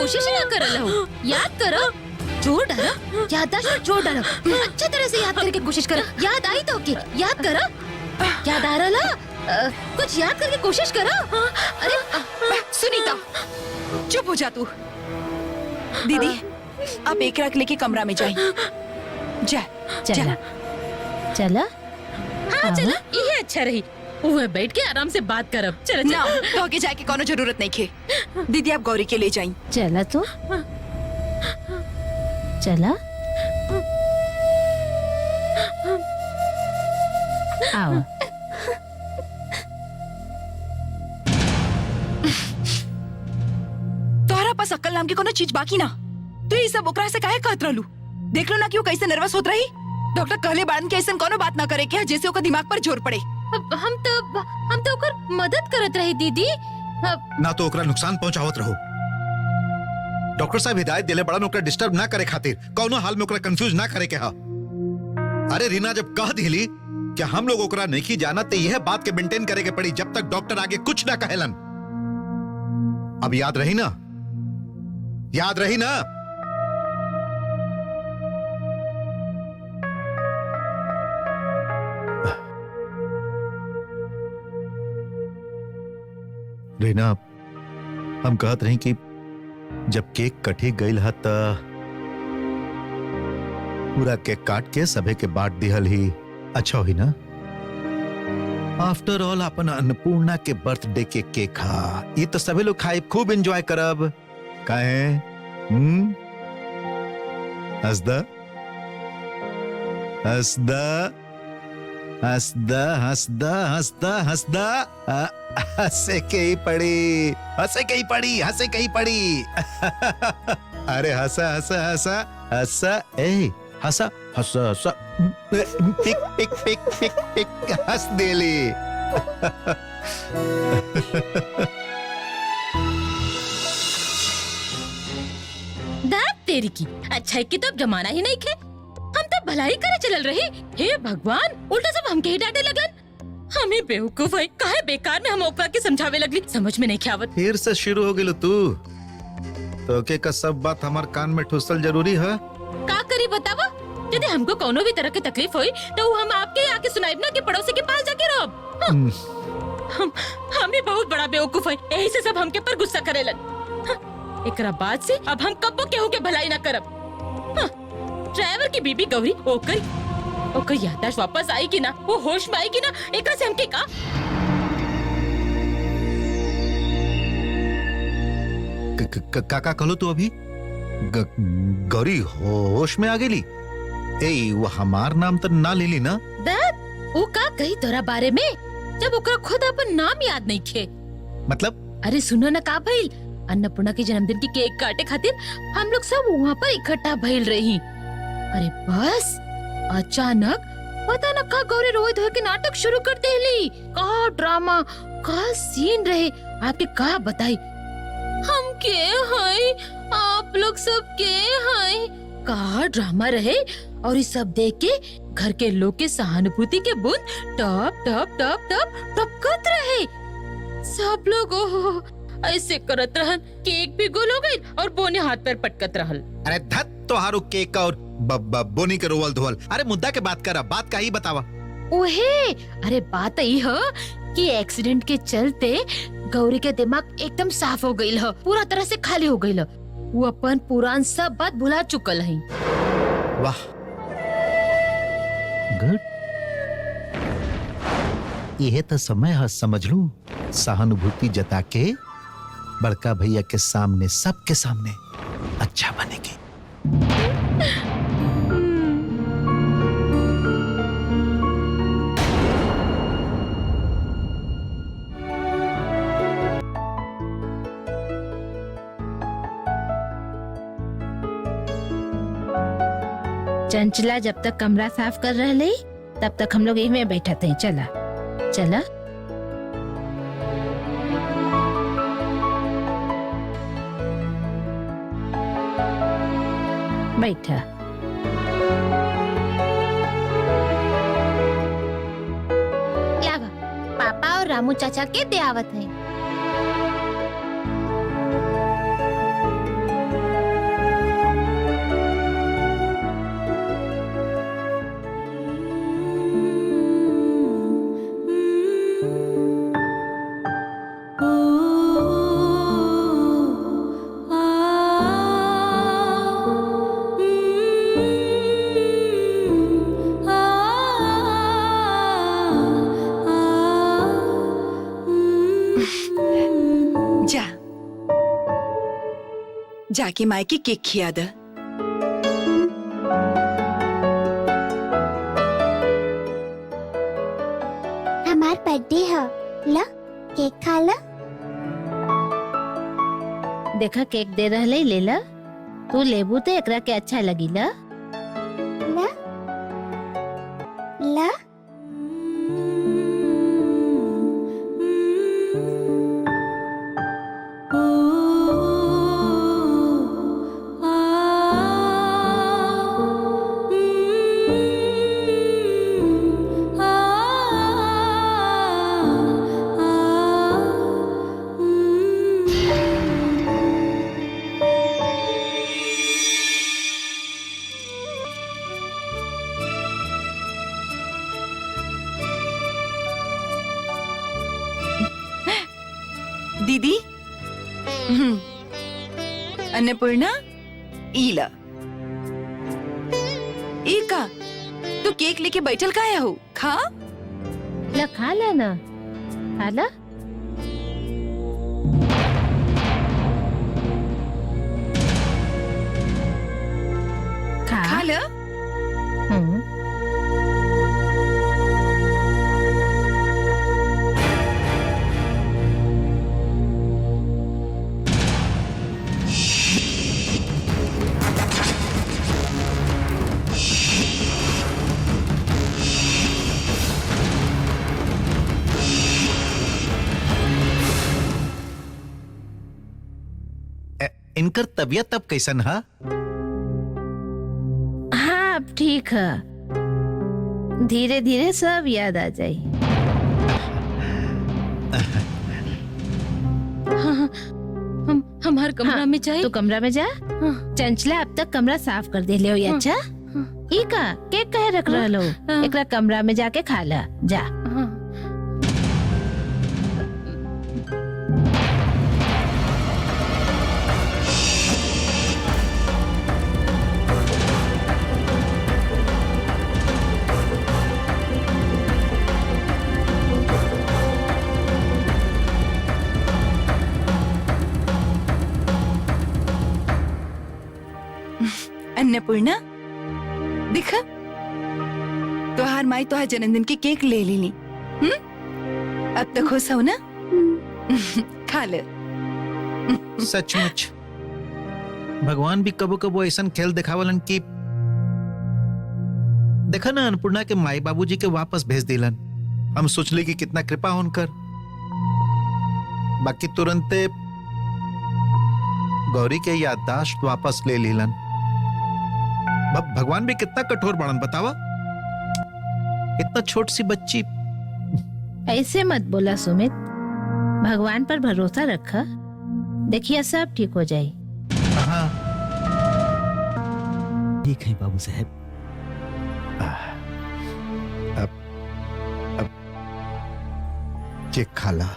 कोशिश ना करल हो। याद करो, जोर डालो, याददाश्त पर जोर डालो, अच्छी तरह से याद करके कोशिश करो। याद आई तो ओके, याद करो, याद आ रहा कुछ याद करके कोशिश करो। अरे सुनीता, चुप हो जा तू। दीदी, आप एक रख लेके कमरा में जाइए। जा, चला चला। हाँ चला, ये अच्छा रही। वो बैठ के आराम से बात करब। चला ना, तो आगे जाके कोनो जरूरत नहीं खे। दीदी, आप गौरी के ले जाइए। चला तो चला, आओ। तोहरा पास अक्ल नाम की कोनो चीज बाकी ना। तू ये सब ओकरा से काहे कहत रहलू? देख लो ना कि वो कैसे नर्वस होत रही। डॉक्टर कहले बाड़न के ऐसन कोनो बात ना करे के जैसे ओकर दिमाग पर जोर पड़े। हम तो ओकर मदद करत रही दीदी। ना तो ओकरा नुकसान पहुंचावत रहो। डॉक्टर साहब हिदायत दिले बड़ा ओकरा डिस्टर्ब ना करे खातिर, कौनो हाल में ओकरा कंफ्यूज ना करे के हा। अरे रीना जब कह दिली कि हम लोग ओकरा नहीं जाना तो यह बात के मेंटेन करे के पड़ी जब तक डॉक्टर आगे कुछ ना कहेलन। अब याद रही ना, याद रही ना। रीना, हम कहत रही कि जब केक कटी गईल हा त पूरा केक काट के सभे के बांट दिहल ही अच्छा हुई ना। आफ्टर ऑल अपन अन्नपूर्णा के बर्थडे के केक हा, ये तो सभी लोग खाए खूब एंजॉय करब। काहे? हंसदा हंसदा हंसदा हंसदा हंसदा हंसदा हंसे के ही पड़ी, हंसे के ही पड़ी, हंसे के ही पड़ी। अरे हंसा हंसा हंसा हंसा, ए हंसा हंसा हंसा, पिक पिक पिक पिक पिक हंस देली। दाद तेरी की, अच्छा है कि तो अब जमाना ही नहीं खे। हम तो भलाई करे चलल रही। हे भगवान, उल्टा सब हमके ही डांटे लगन। हमें बेवकूफ है, काहे बेकार में हम ओकरा के समझावे लगली, समझ में नहीं ख्यावत। फिर से शुरू हो गेलो तू। तो के का सब बात हमार कान में ठुसल जरूरी है? का करी बतावा? यदि हमको कोनो भी तरह की तकलीफ हुई तो हम आपके आके सुनाइब ना कि पड़ोसी के पास जाके रहो। हम भी बहुत बड़ा बेवकूफ है, यही से सब हमके पर गुस्सा करेलन। एकरा बाद से अब हम कब्बो केहू के भलाई ना करब। ड्राइवर की बीबी गौरी ओकर याददाश्त वापस आई कि ना, वो होश में आई कि ना, एकरा से हमके का? काका कहलो तू अभी गौरी होश में आ गेली। ए वो हमार नाम तो ना लेली ना। दद, वो का कही तोरा बारे में जब ओकरा खुद अपन नाम याद नहीं खे। मतलब? अरे सुनो ना का भइल, अन्नपूर्णा के जन्मदिन की केक काटे खातिर हम लोग सब वहाँ पर इकट्ठा भइल रही। अरे बस अचानक पता न का गौरी रोए धोए के नाटक शुरू कर देली। का ड्रामा, का सीन रहे, आपके का बताई। हम के हैं, आप लोग सब के हैं, का ड्रामा रहे। और ये सब देख के घर के लोग के सहानुभूति के बूंद टप टप टप टप टपकत रहे। सब लोग ओहो ऐसे करत रहन, केक भी गोल हो गई और बोने हाथ पैर पटकत रहल। अरे धत तोहारो केक और बोनी के रोवल धोवल। अरे मुद्दा के बात करा, बात का ही बतावा। ओहे, अरे बात यही है कि एक्सीडेंट के चलते गौरी के दिमाग एकदम साफ हो गई है, पूरा तरह से खाली हो गई है। वो अपन पुरान सब बात भुला चुकल है। वाह, गुड। यह तो समय है, समझ लू, सहानुभूति जता के बड़का भैया के सामने, सबके सामने अच्छा बनेगी। चंचला जब तक कमरा साफ कर रहे तब तक हम लोग यही में बैठा थे। चला चला। बैठा। लावा, पापा और रामू चाचा के दे आवत है। जाके माई की केक खिया द। हमार बर्थडे है, ला केक खा ला। देखा केक दे रहले, ले ला। तू लेबू तो एकरा के अच्छा लगी ला। ला ला दीदी, अन्नपूर्णा, ईला। ई का तू केक लेके बैठल काया हो? खा। ला खा ला ना, खा ला। खा ल। हम्म। इनकर तबीयत अब कैसन है? हाँ अब ठीक है, धीरे धीरे सब याद आ जाए। हाँ, हमार कमरा में जाए। तो कमरा में जा। चंचला अब तक कमरा साफ कर दे ले हो। अच्छा ई का केक कहे रख रहा लो, एकरा कमरा में जाके खा ला जा। अन्नपूर्णा, दिखा तोहार माई तोहार जन्मदिन की केक ले ली। अब तक खुश हो ना? खा ले। सचमुच भगवान भी कबो कबो ऐसा खेल दिखावलन कि देखा ना, अन्नपूर्णा के माई बाबूजी के वापस भेज दिलन। हम सोचले कि कितना कृपा उनकर, बाकी तुरंते गौरी के याददाश्त वापस ले लीलन। भगवान भी कितना कठोर बड़न बतावा। इतना छोट सी बच्ची। ऐसे मत बोला सुमित, भगवान पर भरोसा रखा, देखिए सब ठीक हो जाए। हाँ ठीक है बाबू साहब। अब केक खा ला।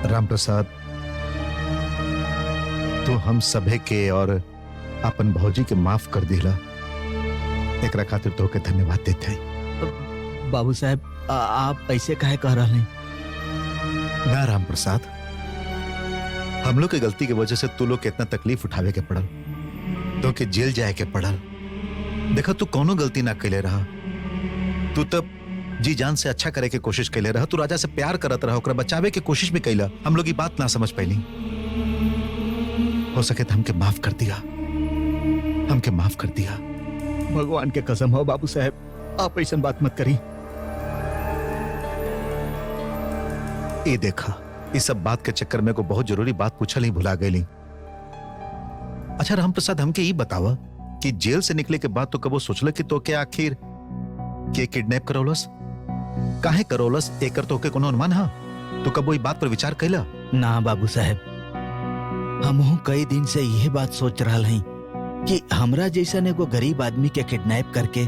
राम प्रसाद, तो हम सभे के और अपन भौजी के माफ कर दिला, एकरा खातिर तो के धन्यवाद देते हैं। बाबू साहब आप ऐसे काहे कह रहे हैं? ना राम प्रसाद, हम लोग की गलती की वजह से तू लोग के इतना तकलीफ उठावे के पड़ल, तो के जेल जाए के पड़ल। देखा तू कोनो गलती ना कैले रहा, तू तब जी जान से अच्छा करे के कोशिश कैले रहा, तू राजा से प्यार करत रहा, ओकरा बचावे के कोशिश भी कैला। हम लोग ये बात ना समझ पैली, हो सके तो हमके माफ कर दिया, हमके माफ कर दिया। भगवान के कसम हो बाबू साहब, आप ऐसा बात मत करी। ये देखा, इस सब बात के चक्कर में को बहुत जरूरी बात पूछल ही भुला गई। अच्छा राम प्रसाद, हमके ये बतावा कि जेल से निकले के बाद तो कबो सोचल कि तो के आखिर के किडनैप करौलस, काहे करौलस, एकर तो के कोनो अनुमान हा? तो कबो ई बात पर विचार कैला? ना बाबू साहब, हमहू कई दिन से यह बात सोच रहा हई कि हमरा जैसा एगो गरीब आदमी के किडनैप करके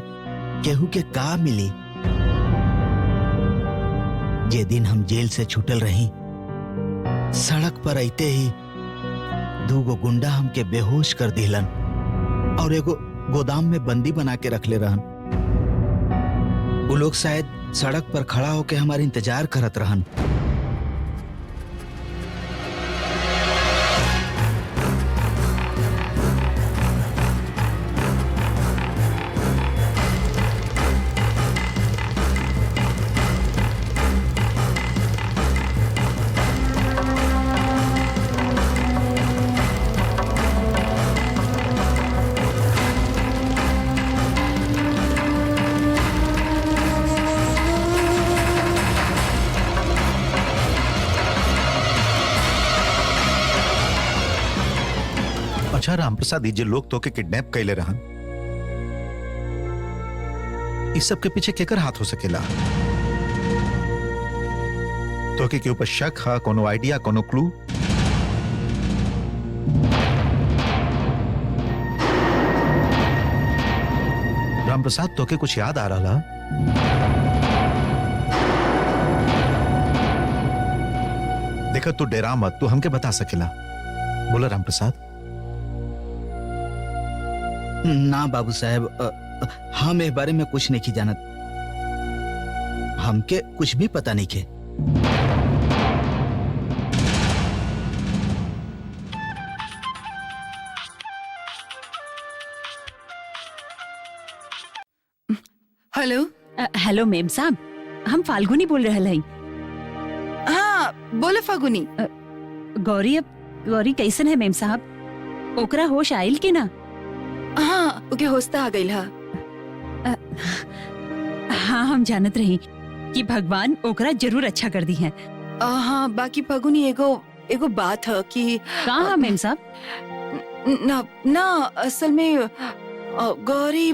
केहू के का मिली। जे दिन हम जेल से छूटल रही, सड़क पर आते ही दूगो गुंडा हमके बेहोश कर दिलन और एगो गोदाम में बंदी बना के रख ले रहन। वो लोग शायद सड़क पर खड़ा होके हमारे इंतजार करत रहन। अच्छा रामप्रसाद, ये जे लोग तो के किडनैप कैले रहन, इस सब के पीछे केकर हाथ हो सकेला? तो के ऊपर शक है, कोनो आइडिया, कोनो क्लू? रामप्रसाद, तो के कुछ याद आ रहा? देखा, तू डेरा मत, तू हमके बता सकेला। बोला रामप्रसाद। ना बाबू साहब, हम इस बारे में कुछ नहीं जानत। हमके कुछ भी पता नहीं के। हेलो। हेलो मेम साहब, हम फाल्गुनी बोल रहे हैं। हाँ बोलो फागुनी। गौरी कैसन है मेम साहब? ओकरा होश आयल के ना? हाँ ओके होस्ता आ गई। हाँ हम जानत रही कि भगवान ओकरा जरूर अच्छा कर दी है। हाँ बाकी फागुनी एगो बात है कि कहाँ मेम साहब? ना असल में गौरी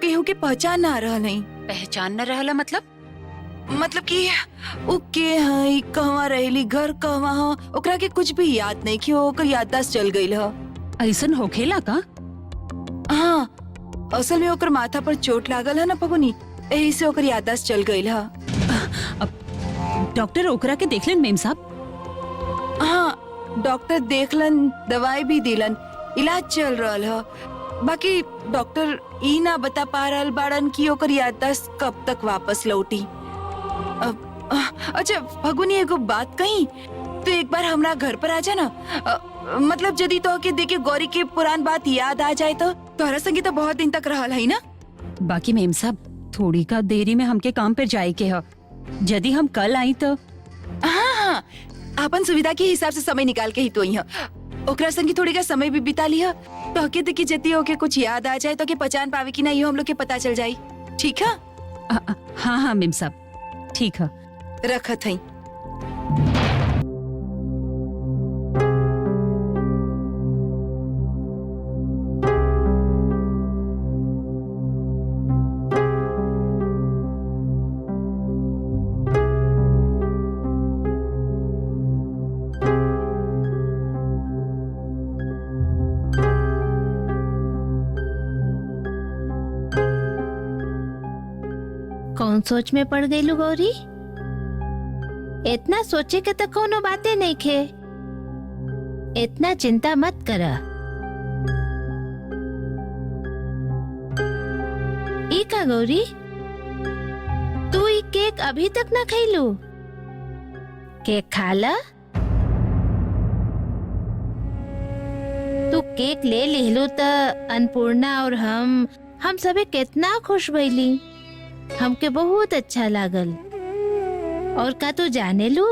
केहू के पहचान ना रहा नहीं। पहचान न रहला मतलब कि उ के है, कहवा रहेली, घर कहवा हो, ओकरा के कुछ भी याद नहीं कि ओकर याददाश्त चल गई है। ऐसन होखेला का? हाँ असल में ओकर माथा पर चोट लागल है ना फगुनी, यही से ओकर याददाश्त चल गई है। डॉक्टर ओकरा के देखलन मेम साहब? हाँ डॉक्टर देखलन, दवाई भी दिलन, इलाज चल रहा है। बाकी डॉक्टर ई ना बता पा रहल बाड़न कि ओकर याददाश्त कब तक वापस लौटी। अच्छा फगुनी एगो बात कही, तो एक बार हमरा घर पर आ जा ना। मतलब यदि तो के देखे गौरी के पुरान बात याद आ जाए तो तोहरा संगी तो बहुत दिन तक रहल है ना। बाकी मेम साहब थोड़ी का देरी में हमके काम पर जाए के है। यदि हम कल आई तो? हाँ अपन सुविधा के हिसाब से समय निकाल के ही तो यहाँ ओकरा संगी थोड़ी का समय भी बिता लिया। तो के देखी जति होके कुछ याद आ जाए तो के पहचान पावे कि नहीं हम लोग के पता चल जाये। ठीक है? हाँ हाँ मेम साहब ठीक है। रखत है। कौन सोच में पड़ गई लू गौरी? इतना सोचे के तो कोनो बातें नहीं खे। इतना चिंता मत करा। ई का गौरी, तू ई केक अभी तक ना खैलू? केक खा ला। तू केक ले लिहलू तो अन्नपूर्णा और हम सबे कितना खुश भइली। हमके बहुत अच्छा लागल। और का तू जाने लू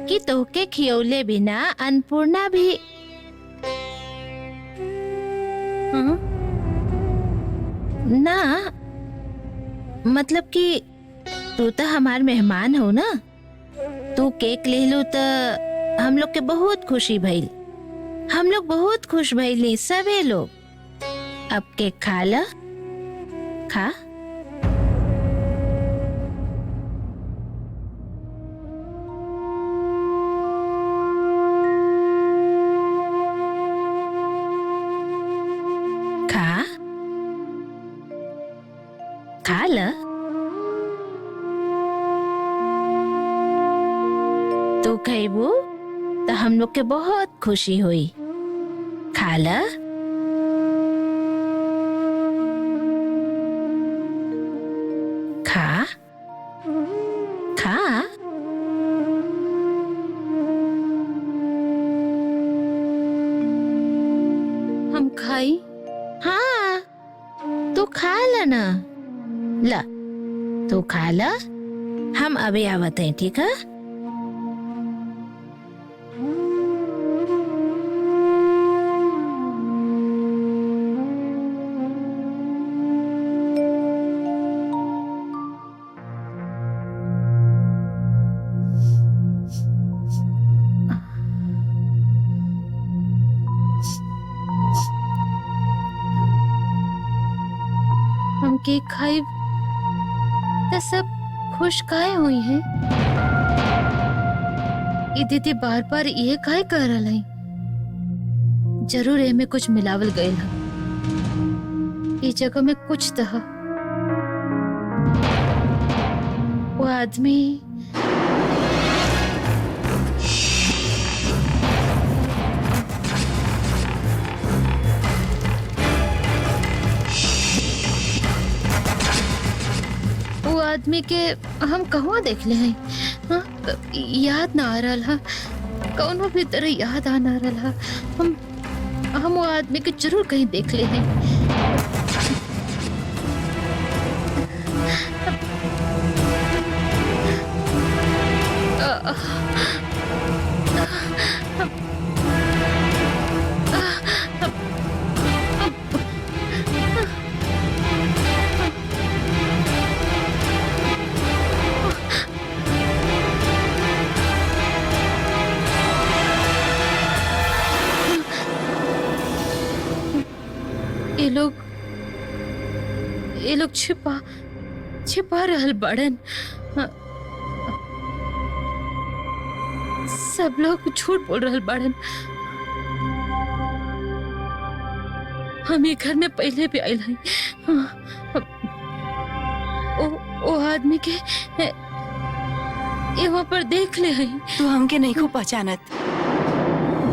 कि तोहके खियौले बिना अन्नपूर्णा भी ना, मतलब कि तू तो हमार मेहमान हो ना। तू केक ले लू तो हम लोग के बहुत खुशी भइल। हम लोग बहुत खुश भइली सबे लोग। अब केक खा ला, खा। खा ल। तू खैबू तो हम लोग के बहुत खुशी हुई। खा ल। हम खाई? हाँ तू खा ला ना, ला तू खा ला, हम अभी आवत हैं, ठीक है? हम केक खाई तो सब खुश काहे हुई हैं? ये दीदी बार बार ये काहे कह रहा है? जरूर एमे कुछ मिलावल गयल है। ये जगह में कुछ तो है। वो आदमी के हम कहवा देख ले हैं? हाँ? याद ना आ रहा है, कौनो भी तरह याद आ ना रहा है। हम वो आदमी के जरूर कहीं देख ले हैं। ये लोग छिपा रहल बड़न। सब लोग झूठ बोल रहल बड़न। हम ये घर में पहले भी आयल हैं। ओ आदमी के ये वहाँ पर देख ले हैं। तू हमके नहीं खूब पहचानत।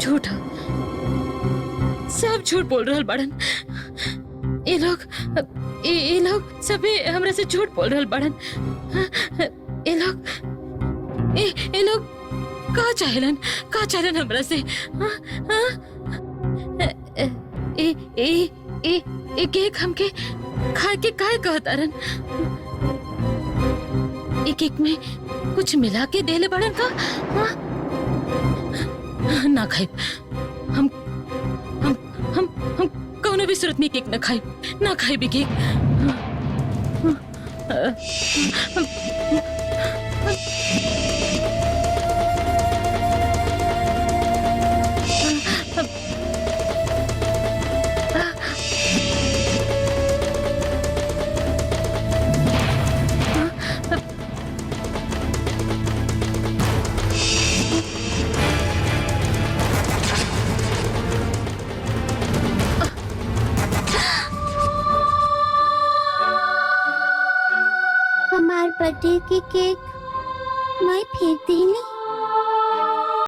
झूठा, सब झूठ बोल रहल बड़न। ये लोग सभी हमरा से झूठ बोल रहल बड़न। ये लोग का चाहलन हमरा से? एक हमके खा के काहे कहतारन? एक में कुछ मिला के देले बड़न का? ना खाई। हम कौनो भी सूरत में केक ना खाई भी केक। बर्थडे की केक मैं फेंक देली।